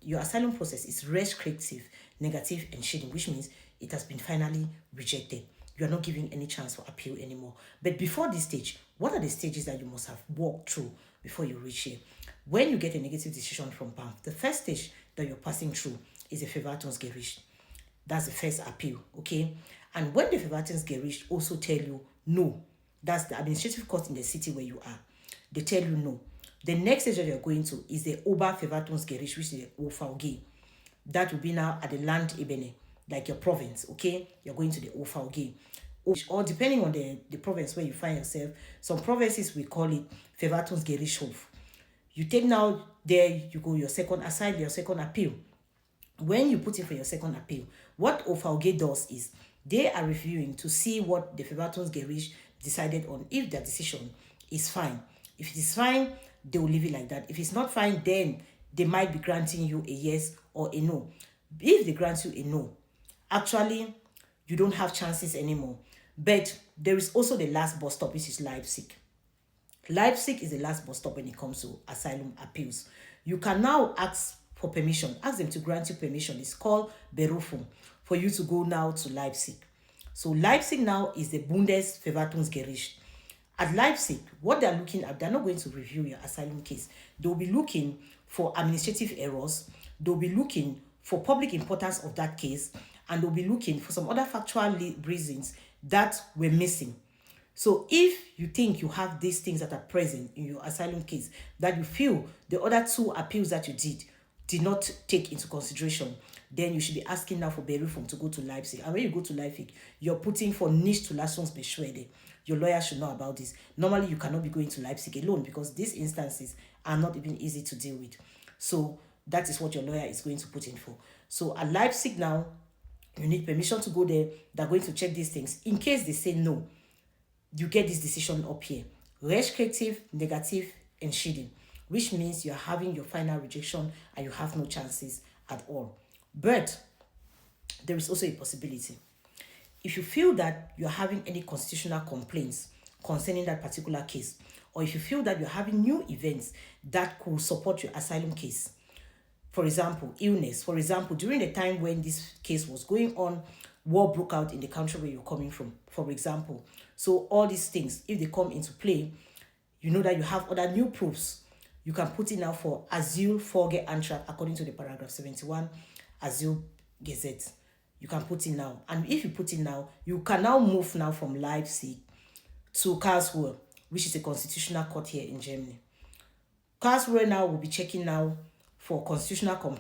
your asylum process is restrictive, negative, and shading, which means it has been finally rejected. You are not giving any chance for appeal anymore. But before this stage, what are the stages that you must have walked through before you reach here? When you get a negative decision from BAMF, the first stage that you're passing through is a Verwaltungsgericht. That's the first appeal, okay? And when the Verwaltungsgericht also tell you no, that's the administrative court in the city where you are, they tell you no. The next stage that you're going to is the Oberverwaltungsgericht, which is the OVG. That will be now at the land Ebene, like your province, okay? You're going to the OVG. Or depending on the province where you find yourself, some provinces we call it Verwaltungsgerichtshof. You take now there, you go your second aside, your second appeal. When you put in for your second appeal, what OVG does is they are reviewing to see what the Verwaltungsgericht decided on. If their decision is fine, if it is fine, they will leave it like that. If it's not fine, then they might be granting you a yes or a no. If they grant you a no, actually, you don't have chances anymore. But there is also the last bus stop, which is Leipzig. Leipzig is the last bus stop when it comes to asylum appeals. You can now ask for permission, ask them to grant you permission. It's called Berufung for you to go now to Leipzig. So Leipzig now is the Bundesverwaltungsgericht. At Leipzig, what they're looking at, they're not going to review your asylum case. They'll be looking for administrative errors. They'll be looking for public importance of that case. And they'll be looking for some other factual reasons that were missing. So if you think you have these things that are present in your asylum case, that you feel the other two appeals that you did not take into consideration, then you should be asking now for Berufung to go to Leipzig. And when you go to Leipzig, you're putting for Nichtzulassungsbeschwerde. Your lawyer should know about this. Normally, you cannot be going to Leipzig alone because these instances are not even easy to deal with. So that is what your lawyer is going to put in for. So at Leipzig now, you need permission to go there. They're going to check these things. In case they say no, you get this decision up here. Restrictive, negative, and shading, which means you're having your final rejection and you have no chances at all. But there is also a possibility. If you feel that you're having any constitutional complaints concerning that particular case, or if you feel that you're having new events that could support your asylum case, for example, illness, for example, during the time when this case was going on, war broke out in the country where you're coming from, for example. So all these things, if they come into play, you know that you have other new proofs. You can put in now for Asylfolgeantrag according to the paragraph 71 Asyl Gazette. You can put in now. And if you put in now, you can now move now from Leipzig to Karlsruhe, which is a constitutional court here in Germany. Karlsruhe now will be checking now for constitutional complaints.